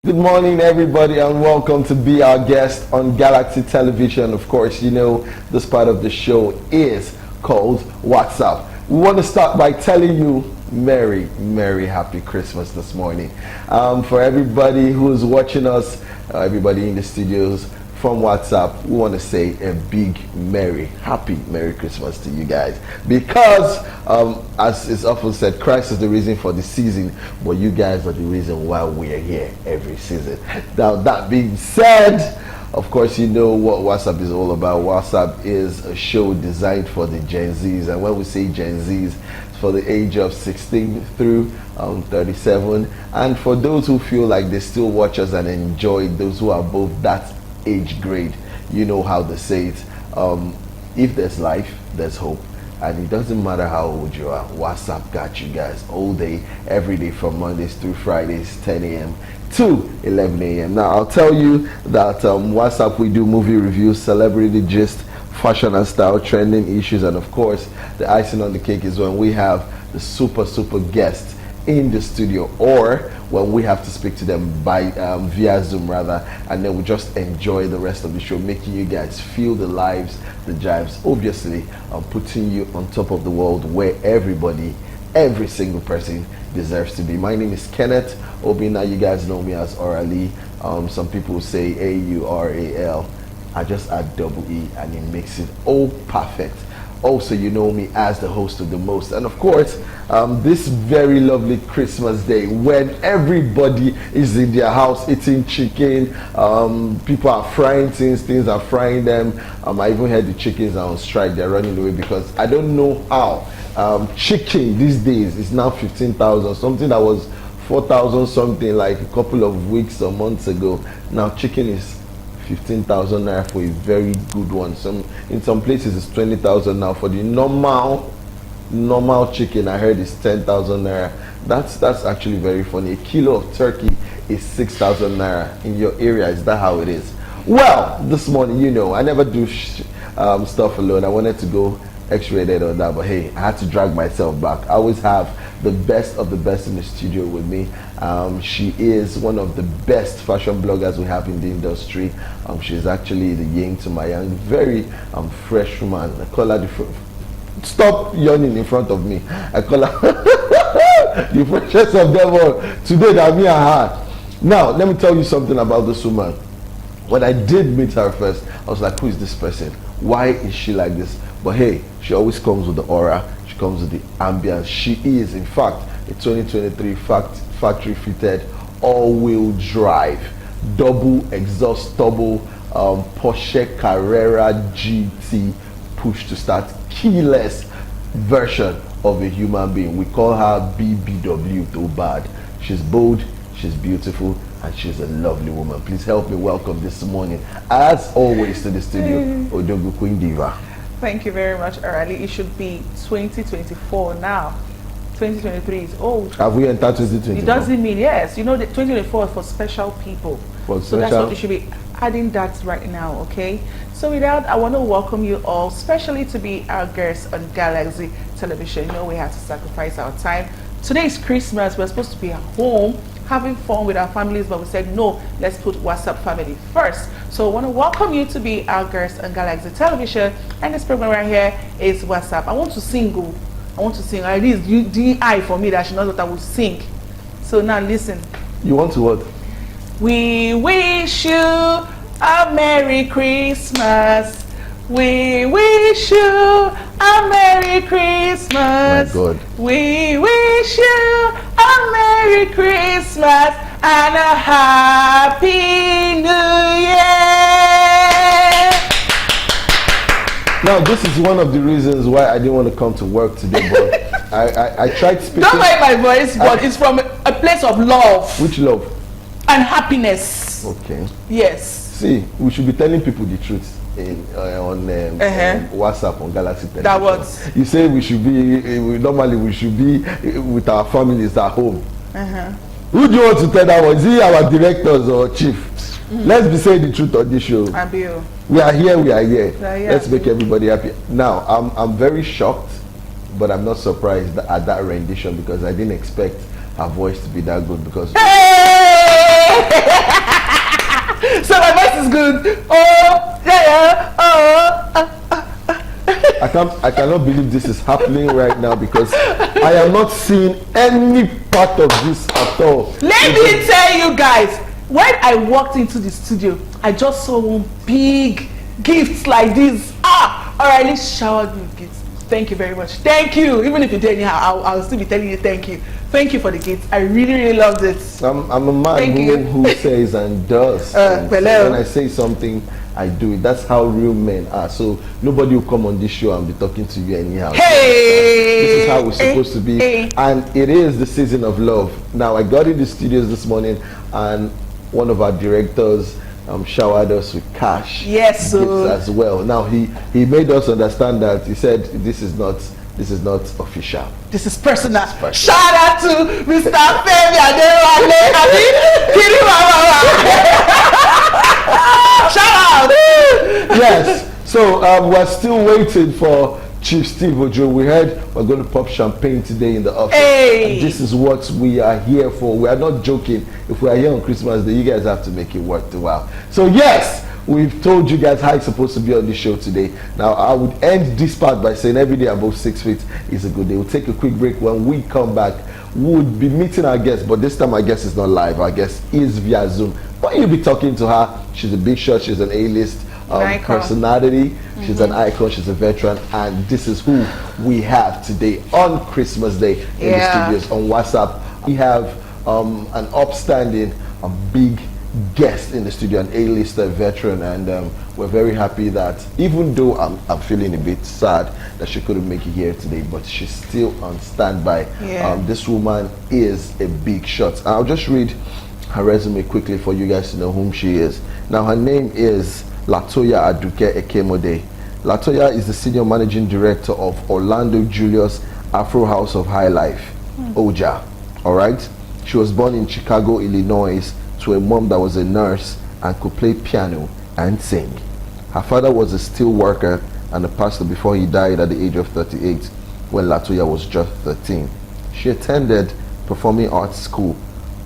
Good morning, everybody, and welcome to be our guest on Galaxy Television. Of course, you know this part of the show is called WhatsApp. We want to start by telling you Merry Happy Christmas this morning. For everybody who's watching us, everybody in the studios from WhatsApp, we want to say a big Happy Merry Christmas to you guys. Because, as is often said, Christ is the reason for the season, but you guys are the reason why we are here every season. Now, that being said, of course, you know what WhatsApp is all about. WhatsApp is a show designed for the Gen Zs, and when we say Gen Zs, it's for the age of 16 through 37, and for those who feel like they still watch us and enjoy, those who are above that age grade, you know how they say it. If there's life, there's hope, and it doesn't matter how old you are. WhatsApp got you guys all day, every day, from Mondays through Fridays, 10 a.m. to 11 a.m. Now, I'll tell you that WhatsApp, we do movie reviews, celebrity gist, fashion and style, trending issues, and of course, the icing on the cake is when we have the super guests in the studio, or when we have to speak to them by via Zoom rather, and then we just enjoy the rest of the show, making you guys feel the lives, the jives, obviously putting you on top of the world where every single person deserves to be. My name is Kenneth Obina. You guys know me as Orali. Some people say Aural. I just add double E and it makes it all perfect. Also, you know me as the host of The Most, and of course, this very lovely Christmas day when everybody is in their house eating chicken, people are frying things are frying them. I even heard the chickens are on strike, they're running away because I don't know how chicken these days is now 15,000, something that was 4,000 something like a couple of weeks or months ago. Now chicken is 15,000 naira for a very good one. In some places it's 20,000 now. For the normal chicken, I heard it's 10,000 naira. That's actually very funny. A kilo of turkey is 6,000 naira. In your area, is that how it is? Well, this morning, you know, I never do stuff alone. I wanted to go X-rated on that, but hey, I had to drag myself back. I always have the best of the best in the studio with me. She is one of the best fashion bloggers we have in the industry. She's actually the yin to my yang, very fresh woman. I call her stop yawning in front of me. I call her the freshest of them all. Today that me and her. Now, let me tell you something about this woman. When I did meet her first, I was like, who is this person? Why is she like this? But hey, she always comes with the aura. She comes with the ambience. She is, in fact, a 2023 factory fitted all-wheel drive, double exhaust turbo Porsche Carrera GT push to start keyless version of a human being. We call her BBW, too bad. She's bold, she's beautiful, and she's a lovely woman. Please help me welcome this morning, as always, to the studio, Odogu Queen Diva. Thank you very much, Orali. It should be 2024 now. 2023 is old. Have we entered 2024? It doesn't mean, yes. You know, the 2024 is for special people. So that's what you should be adding that right now, okay? So with that, I want to welcome you all, especially to be our guests on Galaxy Television. You know, we have to sacrifice our time. Today is Christmas. We're supposed to be at home, having fun with our families, but we said no, let's put WhatsApp family first. So I want to welcome you to be our guest on Galaxy Television, and this program right here is WhatsApp. I want to sing. It is DI for me that she knows what I will sing. So now listen. You want to what? We wish you a Merry Christmas. We wish you a Merry Christmas. My God. We wish you a Merry Christmas and a Happy New Year. Now, this is one of the reasons why I didn't want to come to work today, but I tried speaking. Don't mind my voice, but it's from a place of love. Which love? And happiness. Okay. Yes. See, we should be telling people the truth on WhatsApp on Galaxy Television. That was. You say we should be, normally we should be with our families at home. Who do you want to tell that one? Is he our directors or chief? Let's be saying the truth on this show. Abiyo. We are here. Let's make everybody happy. Now, I'm very shocked, but I'm not surprised at that rendition because I didn't expect her voice to be that good because So my voice is good. Oh, yeah, oh. I cannot believe this is happening right now because I am not seeing any part of this at all. Let me tell you guys, when I walked into the studio, I just saw one big gift like this. Alright, showered me with gifts. Thank you very much. Thank you. Even if you did anyhow, I'll still be telling you thank you. Thank you for the gift. I really, really loved it. I'm a man who says and does. And so when I say something, I do it. That's how real men are. So nobody will come on this show and be talking to you anyhow. Hey! This is how we're supposed to be. Hey. And it is the season of love. Now, I got in the studios this morning and one of our directors showered us with cash. Yes, gifts as well. Now he made us understand that he said this is not official. This is personal. Shout out to Mr. Femi Adewale. Shout out. Yes. So we're still waiting for Chief Steve Ojo. We heard we're going to pop champagne today in the office. Hey. And this is what we are here for. We are not joking. If we are here on Christmas Day, you guys have to make it worth the while. So yes, we've told you guys how it's supposed to be on the show today. Now I would end this part by saying every day above 6 feet is a good day. We'll take a quick break. When we come back, we'll be meeting our guest, but this time our guest is not live. Our guest is via Zoom. But you'll be talking to her. She's a big shot. She's an A-list personality. She's an icon. She's a veteran, and this is who we have today on Christmas Day in the studios on WhatsApp. We have an upstanding, big guest in the studio, an A-lister veteran, and we're very happy that even though I'm feeling a bit sad that she couldn't make it here today, but she's still on standby. This woman is a big shot. I'll just read her resume quickly for you guys to know whom she is. Now her name is Latoya Aduke Ekemode. Latoya is the Senior Managing Director of Orlando Julius Afro House of High Life, OJA. Alright? She was born in Chicago, Illinois, to a mom that was a nurse and could play piano and sing. Her father was a steel worker and a pastor before he died at the age of 38 when Latoya was just 13. She attended Performing Arts School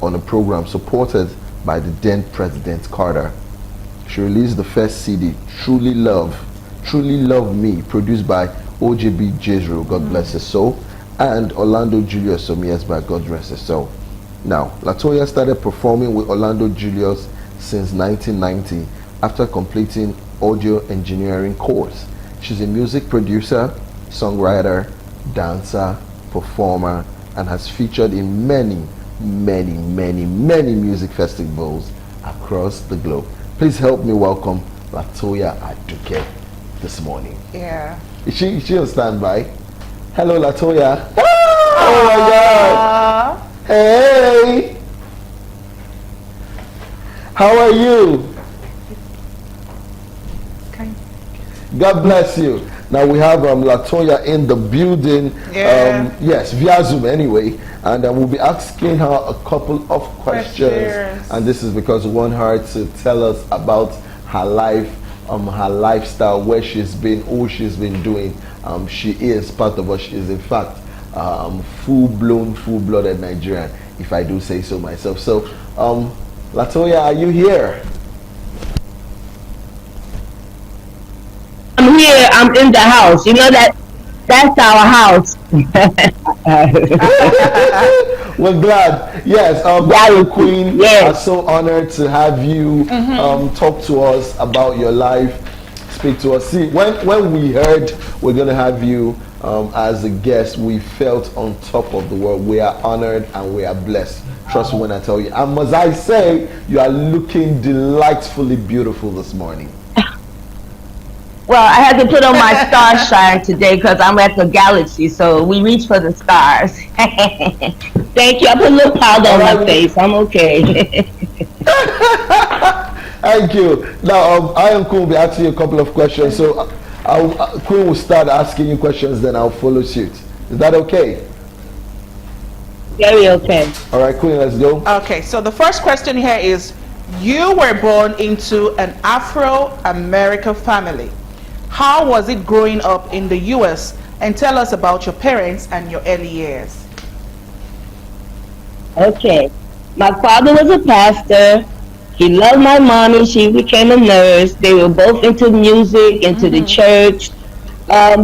on a program supported by the then President Carter. She released the first CD, Truly Love Me, produced by OJB Jezreel, God bless his soul, and Orlando Julius some years back, God rest his soul. Now, Latoya started performing with Orlando Julius since 1990 after completing audio engineering course. She's a music producer, songwriter, dancer, performer, and has featured in many music festivals across the globe. Please help me welcome Latoya Aduke this morning. Yeah. Is she on standby? Hello, Latoya. Oh my God. Hey. How are you? God bless you. Now we have Latoya in the building. Yes, via Zoom anyway. And we'll be asking her a couple of questions. And this is because we want her to tell us about her life, her lifestyle, where she's been, who she's been doing. She is part of us. She is in fact full-blooded Nigerian, if I do say so myself. So, Latoya, are you here? I'm here. I'm in the house. You know that's our house. We're glad. Yes, Queen. Yes. I'm so honored to have you talk to us about your life. Speak to us. See, when we heard we're going to have you as a guest, we felt on top of the world. We are honored and we are blessed. Trust me when I tell you. And must I say, you are looking delightfully beautiful this morning. Well, I had to put on my star shine today because I'm at the galaxy, so we reach for the stars. Thank you. I put a little powder on my face. I'm okay. Thank you. Now, I am Queen will be asking you a couple of questions. So, Queen will start asking you questions, then I'll follow suit. Is that okay? Very okay. All right, Queen, let's go. Okay, so the first question here is, you were born into an Afro-American family. How was it growing up in the U.S.? And tell us about your parents and your early years. Okay. My father was a pastor. He loved my mommy. She became a nurse. They were both into music, into the church. I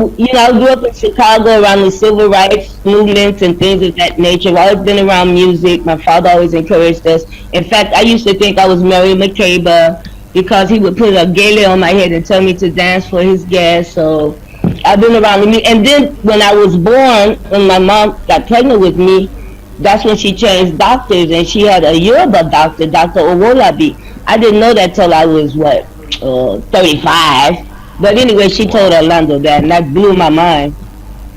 grew up in Chicago around the civil rights movements and things of that nature. I've always been around music. My father always encouraged us. In fact, I used to think I was Mary McCabe because he would put a gaily on my head and tell me to dance for his guests. So I've been around me. And then when I was born, when my mom got pregnant with me, that's when she changed doctors, and she had a Yoruba doctor, Dr. Owolabi. I didn't know that till I was, 35. But anyway, she told Orlando that, and that blew my mind.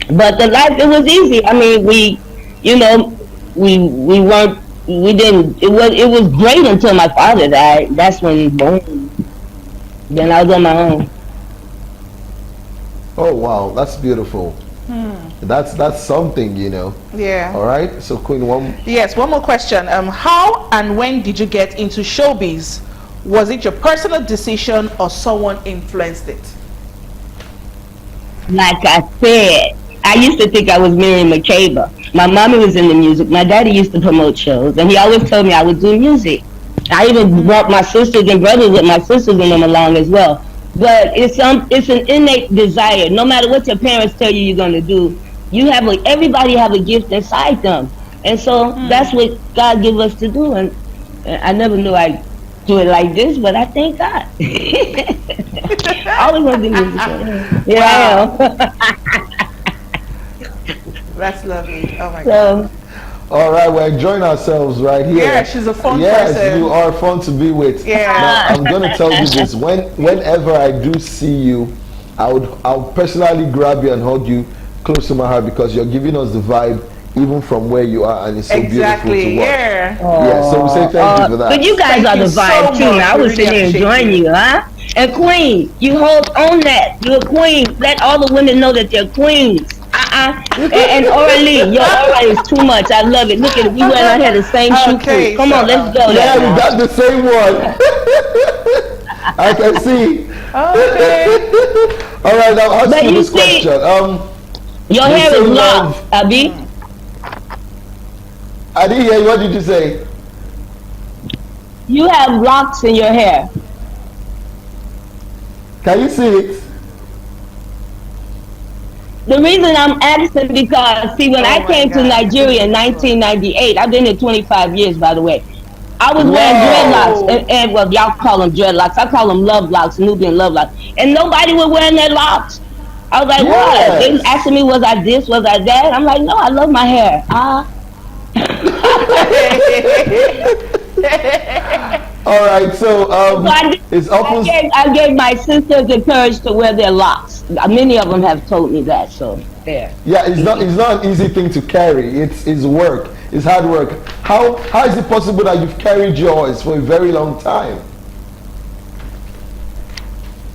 But the life, it was easy. I mean, we weren't, we didn't, it was great until my father died. That's when, boom, then I was on my own. Oh, wow, that's beautiful. That's something, Yeah. All right. So, Queen, one. Yes, one more question. How and when did you get into showbiz? Was it your personal decision or someone influenced it? Like I said, I used to think I was Mary McCabe. My mommy was in the music. My daddy used to promote shows, and he always told me I would do music. I even brought my sisters and brothers with my sisters and them along as well. But it's an innate desire. No matter what your parents tell you you're going to do, everybody have a gift inside them, and so that's what God gave us to do. And I never knew I'd do it like this, but I thank God. I always want to do music. Yeah, wow. That's lovely. Oh my God. All right, we're enjoying ourselves right here. Yeah, she's a fun person. Yes, you are fun to be with. Yeah. Now, I'm going to tell you this. Whenever I do see you, I'll personally grab you and hug you close to my heart because you're giving us the vibe even from where you are, and it's so beautiful to watch. Yeah. Yeah, so we say thank you for that. But you guys are the vibe too. I was sitting there enjoying you, huh? And Queen, you hold on that. You're a queen. Let all the women know that they're queens. And Orly, your aura is too much. I love it. Look at it. We went out here the same shoe crew. Come on, let's go. Yeah, we got the same one. I can see. Okay. All right, now ask you this question. Your hair is locked, Abi. I didn't hear you. What did you say? You have locks in your hair. Can you see it? The reason I'm asking because, see, when I came to Nigeria in 1998, I've been here 25 years, by the way. I was wearing dreadlocks, and well, y'all call them dreadlocks. I call them love locks, Nubian love locks. And nobody was wearing their locks. I was like, what? They was asking me, was I this, was I that? I'm like, no, I love my hair. All right, so I gave my sisters the courage to wear their locks. Many of them have told me that, so there. Yeah, it's not an easy thing to carry. It's work. It's hard work. How is it possible that you've carried yours for a very long time?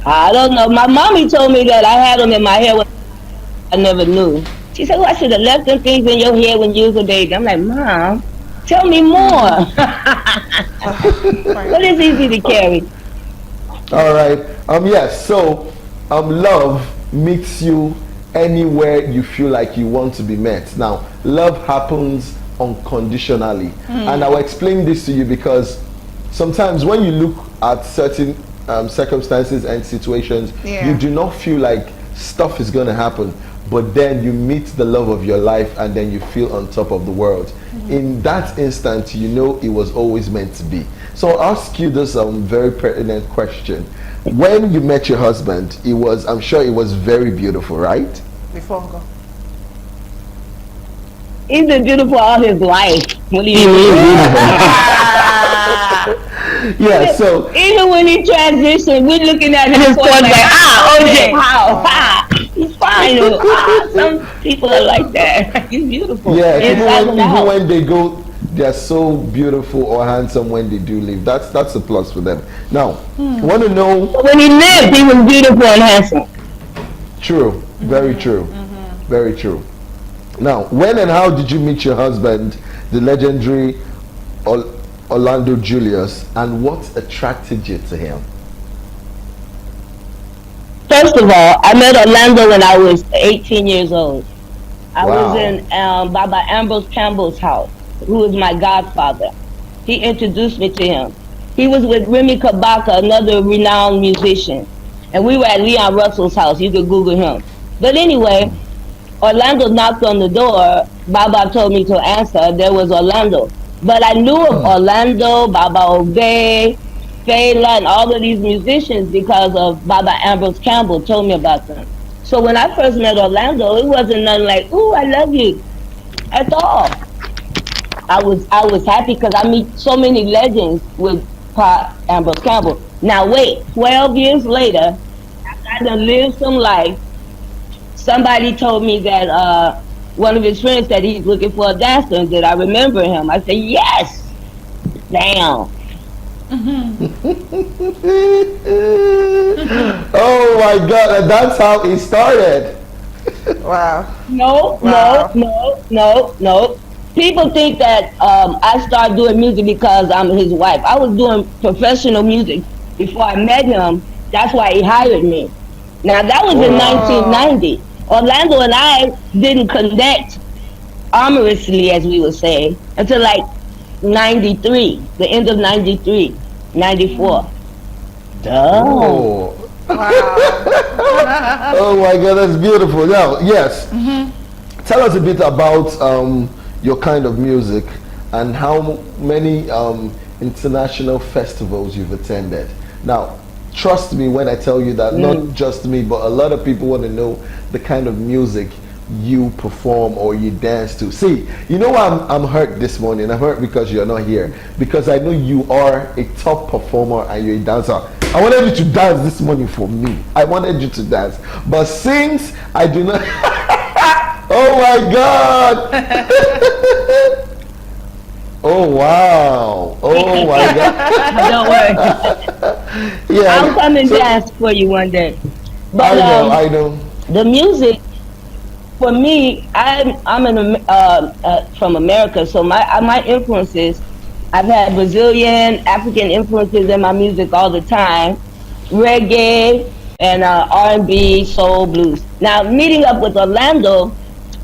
I don't know. My mommy told me that I had them in my hair when I never knew. She said, well, I should have left them things in your hair when you was a baby. I'm like, Mom, tell me more. What is easy to carry? All right. Yes. So, love meets you anywhere you feel like you want to be met. Now, love happens unconditionally, and I will explain this to you because sometimes when you look at certain circumstances and situations, you do not feel like stuff is going to happen. But then you meet the love of your life and then you feel on top of the world. In that instant, you know it was always meant to be. So I'll ask you this very pertinent question. When you met your husband, I'm sure it was very beautiful, right? Before I go. He's been beautiful all his life. What do you mean? Yeah, so even when he transitioned, we're looking at him like, how? He's fine. Some people are like that. He's beautiful. Yeah, even when they go, they're so beautiful or handsome when they do leave. That's a plus for them. Now, I want to know. When he lived, he was beautiful and handsome. True. Very true. Very true. Now, when and how did you meet your husband, the legendary Orlando Julius, and what attracted you to him? First of all, I met Orlando when I was 18 years old. I was in Baba Ambrose Campbell's house, who was my godfather. He introduced me to him. He was with Remy Kabaka, another renowned musician. And we were at Leon Russell's house. You could Google him. But anyway, Orlando knocked on the door. Baba told me to answer. There was Orlando. But I knew of Orlando, Baba Obey, Fela, and all of these musicians because of Baba Ambrose Campbell told me about them. So when I first met Orlando, it wasn't nothing like, "Ooh, I love you," at all. I was happy because I meet so many legends with Pop Ambrose Campbell. Now wait, 12 years later, after I done lived some life, somebody told me that one of his friends said he's looking for a dancer and did I remember him. I said, yes. Damn. Oh my God, and that's how he started. Wow. No. People think that I started doing music because I'm his wife. I was doing professional music before I met him. That's why he hired me. Now that was in 1990. Orlando and I didn't connect amorously, as we would say, until like 93, the end of 93, 94. Oh. Wow. Oh my God, that's beautiful. Now, yes. Tell us a bit about your kind of music and how many international festivals you've attended. Now, trust me when I tell you that not just me, but a lot of people want to know the kind of music you perform or you dance to. See, you know why I'm hurt this morning? I'm hurt because you're not here. Because I know you are a top performer and you're a dancer. I wanted you to dance this morning for me. I wanted you to dance. But since I do not... Oh my God! Oh wow! Oh my God! Don't worry. Yeah, I'll come and dance for you one day. But I know. The music, for me, I'm from America, so my influences, I've had Brazilian, African influences in my music all the time, reggae and R&B, soul, blues. Now meeting up with Orlando,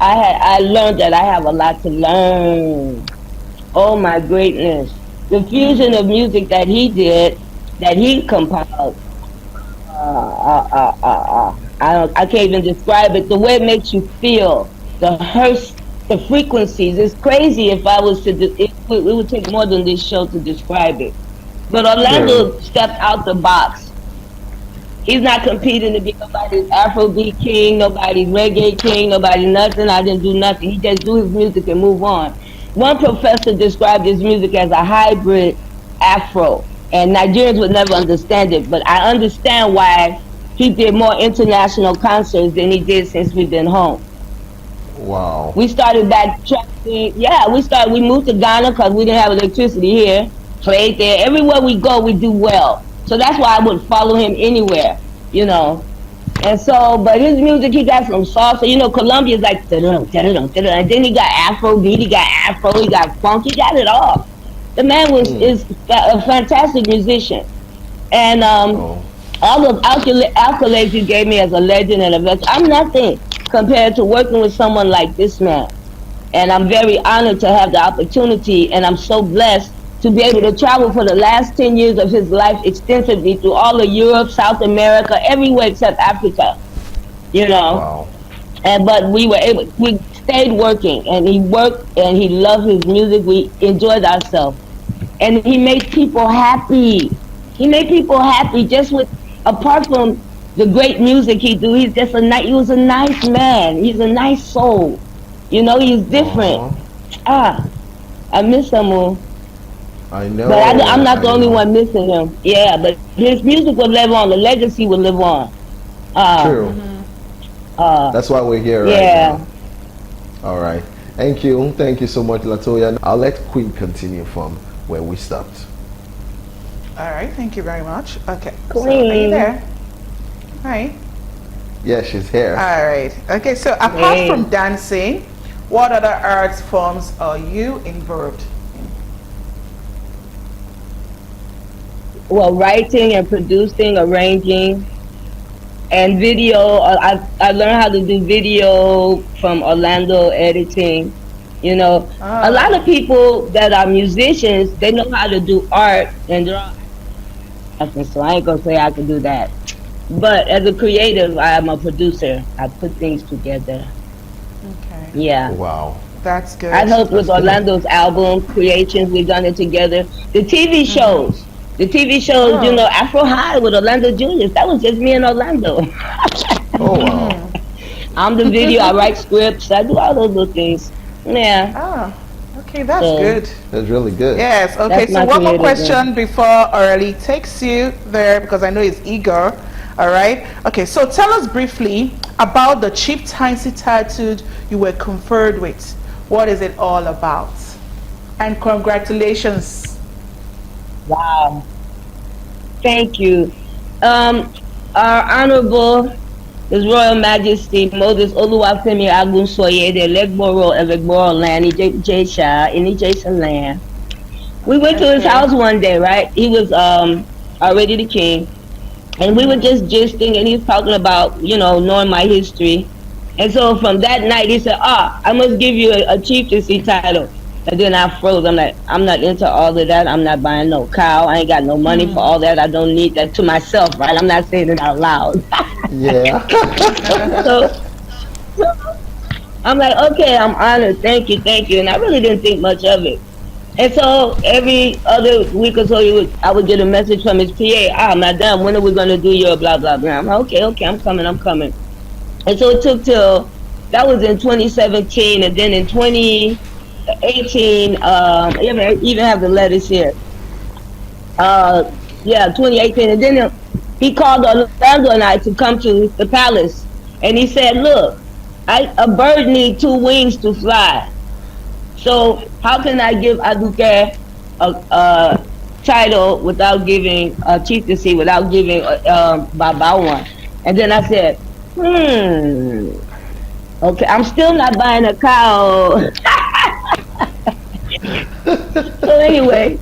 I learned that I have a lot to learn. Oh my greatness. The fusion of music that he did, that he compiled. I can't even describe it. The way it makes you feel, the hertz, the frequencies. It's crazy if I was to, it would take more than this show to describe it. But Orlando stepped out the box. He's not competing to be nobody's Afrobeat king, nobody's reggae king, nobody nothing. I didn't do nothing. He just do his music and move on. One professor described his music as a hybrid Afro, and Nigerians would never understand it, but I understand why he did more international concerts than he did since we've been home. Wow. We started backtracking. Yeah, we moved to Ghana because we didn't have electricity here. Played there. Everywhere we go, we do well. So that's why I would follow him anywhere, you know. And so, but his music, he got from salsa. You know, Colombia is like, and then he got Afrobeat, he got Afro, he got funk, he got it all. The man is a fantastic musician. And all the accolades he gave me as a legend and a veteran, I'm nothing compared to working with someone like this man. And I'm very honored to have the opportunity, and I'm so blessed to be able to travel for the last 10 years of his life extensively through all of Europe, South America, everywhere except Africa, you know. Wow. But we stayed working, and he worked, and he loved his music. We enjoyed ourselves. And he made people happy. He made people happy just with, apart from the great music he do, he was a nice man. He's a nice soul. You know, he's different. I miss him all. I know. But I'm not the only one missing him. Yeah, but his music will live on. The legacy will live on. True. That's why we're here right now. All right. Thank you. Thank you so much, Latoya. I'll let Queen continue from where we stopped. All right. Thank you very much. Okay. Queen. So, are you there? Hi. Yeah, she's here. All right. Okay. So apart from dancing, what other arts forms are you involved in? Well, writing and producing, arranging, and video. I learned how to do video from Orlando, editing. You know, a lot of people that are musicians, they know how to do art and draw. So I ain't gonna say I can do that. But as a creative, I am a producer. I put things together. Okay. Yeah. Wow. That's good. I helped with That's good. Orlando's album creations. We've done it together. The TV shows. The TV shows, Oh. Afro High with Orlando Julius. That was just me and Orlando. Oh wow. I'm the video. I write scripts. I do all those little things. Yeah. Oh. Okay, that's So, good. That's really good. Yes. Okay. That's So my one more creative question before Early takes you there, because I know he's eager. All right. Okay. So tell us briefly about the chieftaincy title you were conferred with. What is it all about? And congratulations. wow. Thank you. Our Honorable His Royal Majesty Moses Oluwafemi Agunsoye, the Legboro Evegboro land, Ijesha, in Ijesha land. We went to his house one day, right? He was already the king. And we were just gisting, and he was talking about, knowing my history. And so from that night, he said, I must give you a chieftaincy title. And then I froze. I'm like, I'm not into all of that. I'm not buying no cow. I ain't got no money for all that. I don't need that to myself, right? I'm not saying it out loud. Yeah. so I'm like, okay, I'm honored. Thank you. And I really didn't think much of it. And so every other week or so, I would get a message from his PA. Madam, when are we going to do your blah, blah, blah? I'm like, okay, I'm coming. And so it took till, that was in 2017. And then in 2018, I even have the letters here. 2018. And then he called Orlando and I to come to the palace. And he said, look, a bird needs 2 wings to fly. So how can I give Aduke a title without giving a chieftaincy, without giving Baba one? And then I said, okay, I'm still not buying a cow. So anyway,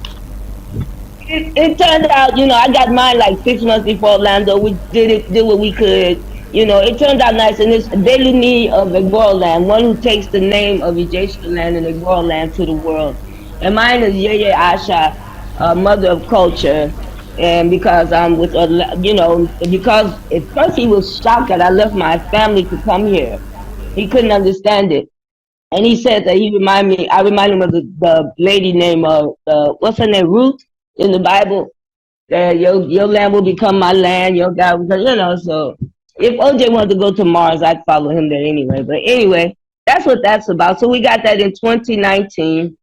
it turned out, I got mine like 6 months before Orlando. We did what we could. It turned out nice, and it's Deluni of Egboro land, one who takes the name of Ijesha land and Egboro land to the world. And mine is Yeye Asha, mother of culture. And because I'm with, because at first he was shocked that I left my family to come here. He couldn't understand it. And he said that I remind him of the lady named, what's her name, Ruth in the Bible. That your land will become my land, your God, so. If OJ wanted to go to Mars, I'd follow him there anyway. But anyway, that's what that's about. So we got that in 2019.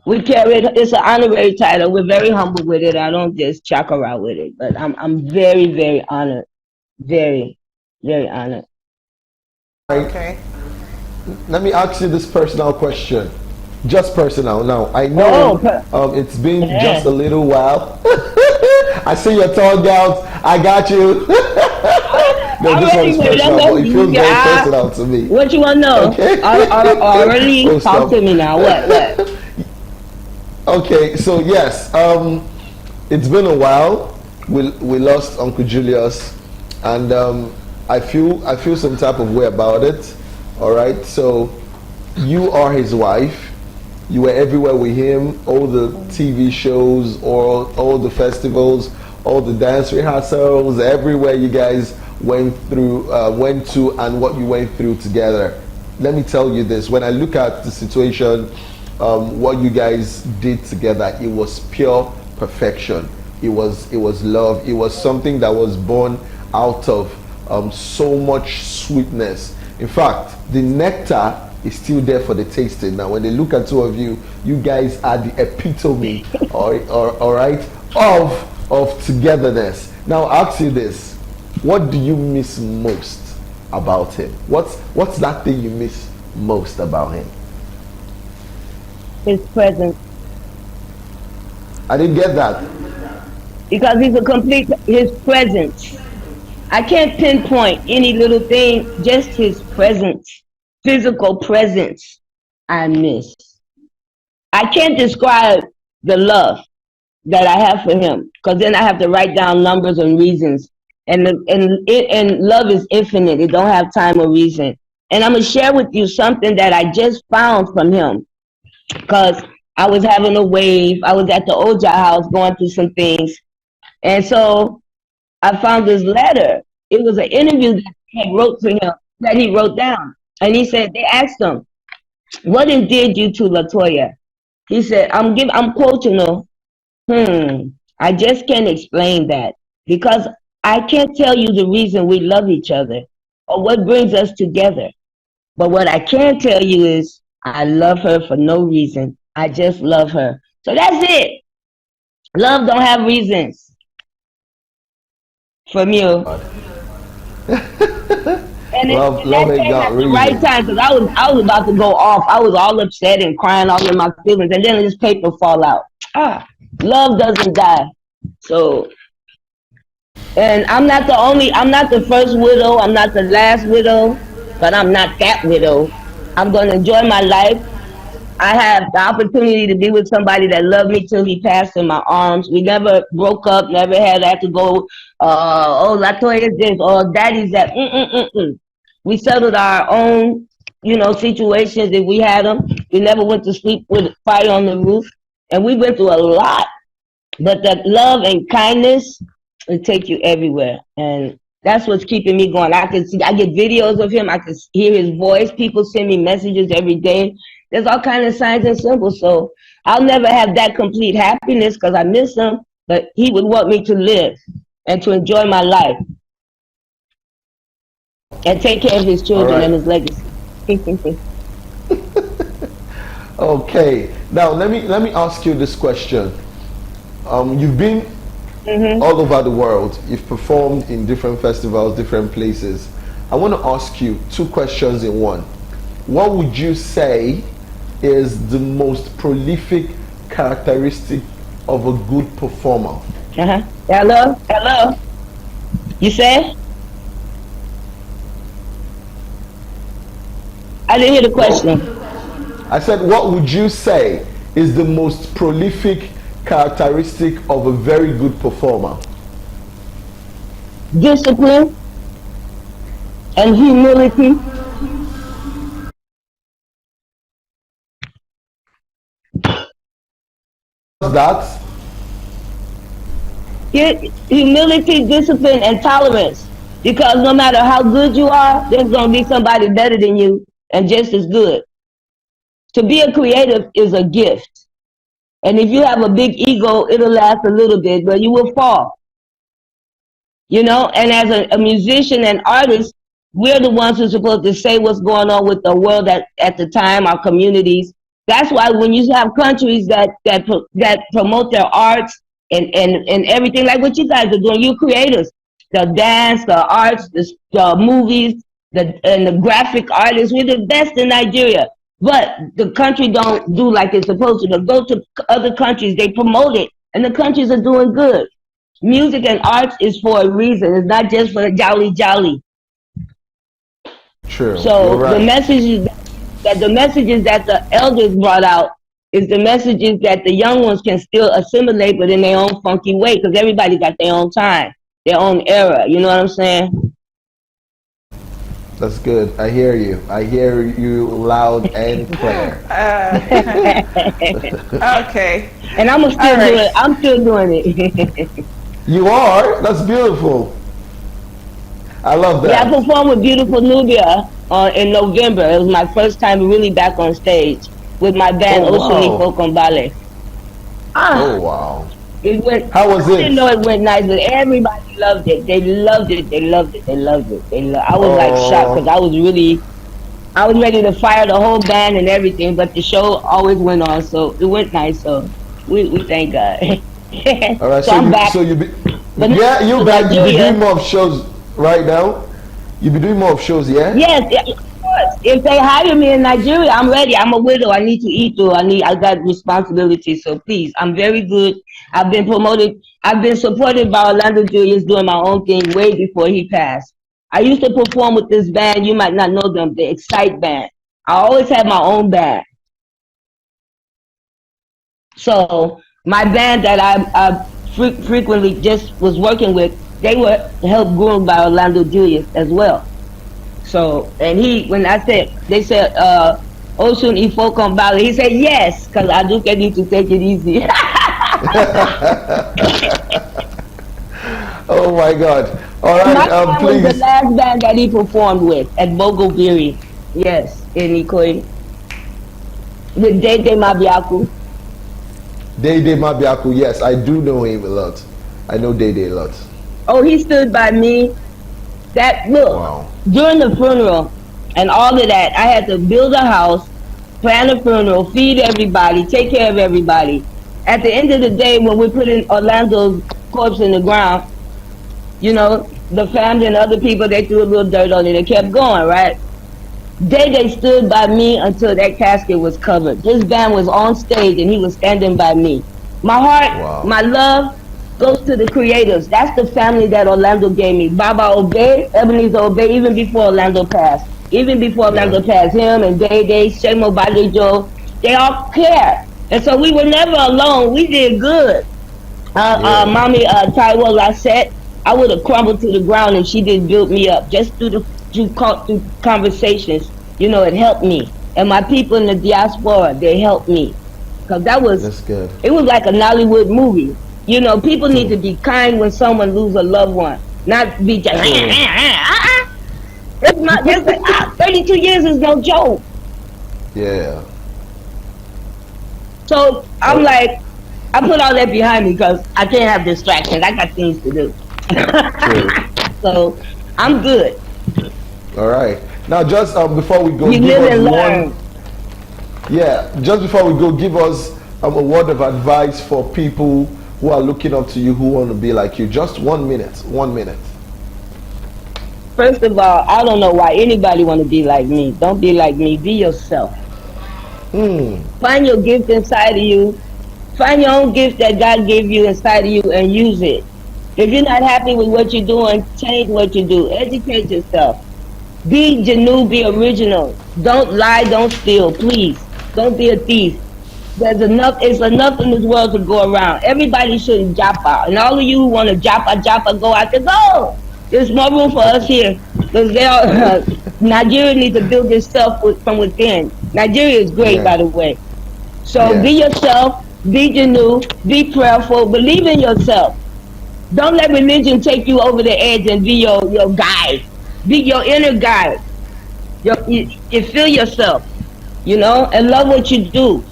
We carried, it's an honorary title. We're very humble with it. I don't just chakra out with it. But I'm very, very honored. Very, very honored. Okay. Let me ask you this personal question. Just personal. Now, I know it's been just a little while. I see your tongue out. I got you. No, this one's personal, but it feels very personal to me. What you want to know? Okay. Already talk to me now. What? Okay, so yes, it's been a while. We lost Uncle Julius, and I feel some type of way about it. All right, so you are his wife. You were everywhere with him, all the TV shows, or all the festivals, all the dance rehearsals, everywhere you guys went to, and what you went through together. Let me tell you this: when I look at the situation, what you guys did together, it was pure perfection. It was love. It was something that was born out of so much sweetness. In fact, the nectar is still there for the tasting. Now, when they look at two of you, you guys are the epitome, all right, of togetherness. Now, I'll ask you this: what do you miss most about him? What's that thing you miss most about him? His presence. I didn't get that. Because he's his presence. I can't pinpoint any little thing, just his presence, physical presence I miss. I can't describe the love that I have for him, because then I have to write down numbers and reasons. And love is infinite. It don't have time or reason. And I'm going to share with you something that I just found from him, because I was having a wave. I was at the Oja house going through some things. And so I found this letter. It was an interview that he had wrote to him, that he wrote down. And he said, they asked him, what endeared you to Latoya? He said, I'm quoting her, I just can't explain that because I can't tell you the reason we love each other or what brings us together. But what I can tell you is I love her for no reason. I just love her. So that's it. Love don't have reasons from you. And love ain't got reasons. Right time, because I was about to go off. I was all upset and crying all in my feelings, and then this paper fall out. Love doesn't die. So, and I'm not the first widow. I'm not the last widow, but I'm not that widow. I'm going to enjoy my life. I have the opportunity to be with somebody that loved me till he passed in my arms. We never broke up, never had to go, Latoya is this, or daddy's that. We settled our own, situations if we had them. We never went to sleep with fire on the roof. And we went through a lot. But that love and kindness will take you everywhere. And that's what's keeping me going. I get videos of him. I can hear his voice. People send me messages every day. There's all kinds of signs and symbols. So I'll never have that complete happiness because I miss him. But he would want me to live and to enjoy my life and take care of his children and his legacy. Okay. Now let me ask you this question. You've been all over the world. You've performed in different festivals, different places. I want to ask you two questions in one. What would you say is the most prolific characteristic of a good performer? Hello. You said? I didn't hear the question. I said, what would you say is the most prolific characteristic of a very good performer? Discipline and humility. That? Humility, discipline, and tolerance. Because no matter how good you are, there's going to be somebody better than you and just as good. To be a creative is a gift. And if you have a big ego, it'll last a little bit, but you will fall. And as a musician and artist, we're the ones who are supposed to say what's going on with the world at the time, our communities. That's why when you have countries that promote their arts and everything, like what you guys are doing, you creators, the dance, the arts, the movies, and the graphic artists, we're the best in Nigeria. But the country don't do like it's supposed to. They go to other countries, they promote it, and the countries are doing good. Music and arts is for a reason. It's not just for the jolly. True. So the messages that the elders brought out is the messages that the young ones can still assimilate, but in their own funky way, because everybody got their own time, their own era. You know what I'm saying? That's good. I hear you. I hear you loud and clear. Okay. And I'm still doing it. I'm still doing it. You are? That's beautiful. I love that. Yeah, I performed with Beautiful Nubia in November. It was my first time really back on stage with my band Osuni Folk Ballet. Oh wow. How was it? I didn't know it went nice, but everybody loved it. They loved it. I was like shocked because I was ready to fire the whole band and everything, but the show always went on, so it went nice. So we thank God. All right, so I'm back. So you're back. You be doing more shows right now. You be doing more shows, yeah? Yes, of course. If they hire me in Nigeria, I'm ready. I'm a widow. I need to eat though. I got responsibilities. So please, I'm very good. I've been promoted. I've been supported by Orlando Julius doing my own thing way before he passed. I used to perform with this band. You might not know them, the Excite Band. I always had my own band. So my band that I frequently just was working with, they were helped groomed by Orlando Julius as well. So, and they said, Ocean Ifo Ballet, he said yes, because Aduke need to take it easy. Oh my God! All My right, band was the please. last band that he performed with at Bogobiri. Yes, in Ikoyi. With Dede Mabiaku. Dede Mabiaku, yes, I do know him a lot. I know Dede a lot. Oh, he stood by me. That look Wow. during the funeral and all of that. I had to build a house, plan a funeral, feed everybody, take care of everybody. At the end of the day, when we put in Orlando's corpse in the ground, you know, the family and other people, they threw a little dirt on it and kept going, right? They stood by me until that casket was covered. His band was on stage and he was standing by me. My heart, Wow. my love goes to the creators. That's the family that Orlando gave me. Baba Obey, Ebenezer Obey, even before Orlando passed. Even before Orlando passed, him and Day, Shemo Balijo, they all care. And so we were never alone. We did good. Mommy Taiwo Lassette, I would have crumbled to the ground if she didn't build me up. Just through conversations, you know, it helped me. And my people in the diaspora, they helped me. Because That's good. It was like a Nollywood movie. You know, people need to be kind when someone loses a loved one. Not be just, It's not, 32 years is no joke. Yeah. So I'm like, I put all that behind me because I can't have distractions. I got things to do. So I'm good. All right. Now, just before we go, You give live us and learn. just before we go, give us a word of advice for people who are looking up to you, who want to be like you. Just 1 minute. 1 minute. First of all, I don't know why anybody want to be like me. Don't be like me. Be yourself. Find your gift inside of you. Find your own gift that God gave you inside of you and use it. If you're not happy with what you're doing, change what you do. Educate yourself. Be genuine, be original. Don't lie, don't steal, please. Don't be a thief. It's enough in this world to go around. Everybody shouldn't japa. And all of you who want to japa, go out there, go. There's more room for us here. Because Nigeria needs to build itself from within. Nigeria is great, by the way. So be yourself, be genuine, be prayerful, believe in yourself. Don't let religion take you over the edge and be your guide. Be your inner guide. You feel yourself, you know, and love what you do.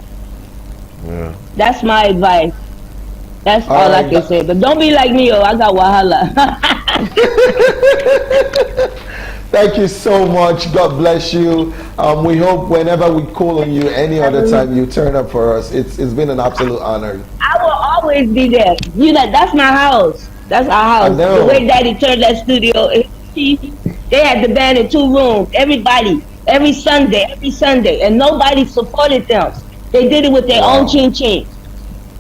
Yeah. That's my advice. That's all I can say. But don't be like me, I got wahala. Thank you so much. God bless you. We hope whenever we call on you, any other time, you turn up for us. It's been an absolute honor. I will always be there. You know, that's my house. That's our house. The way Daddy turned that studio, they had the band in 2 rooms. Everybody, every Sunday, and nobody supported them. They did it with their own chin.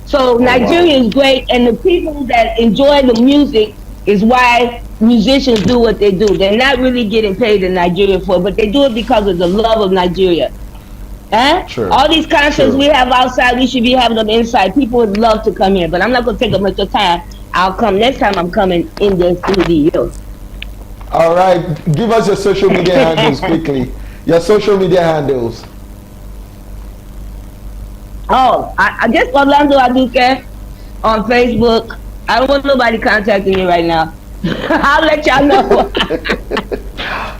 So Nigeria is great, and the people that enjoy the music is why musicians do what they do. They're not really getting paid in Nigeria for it, but they do it because of the love of Nigeria. True. All these concerts we have outside, we should be having them inside. People would love to come here, but I'm not going to take up much of time. I'll come next time I'm coming in the studio. All right. Give us your social media handles quickly. Your social media handles. Oh, I guess Orlando Aduke on Facebook. I don't want nobody contacting me right now. I'll let y'all know.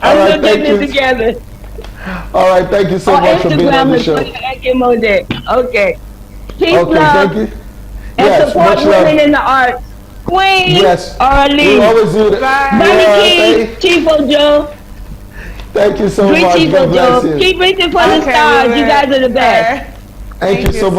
I'm going to get this together. All right, thank you so much for being on the show. Ekemode. Okay. Peace, love. Thank you. And support women in the arts. Queen. Yes. Arlene. We always do that. Bunny King. Chief Ojo. Thank you so much. Chief God bless Ojo. you. Keep reaching for the stars. You guys are the best. Thank you so much.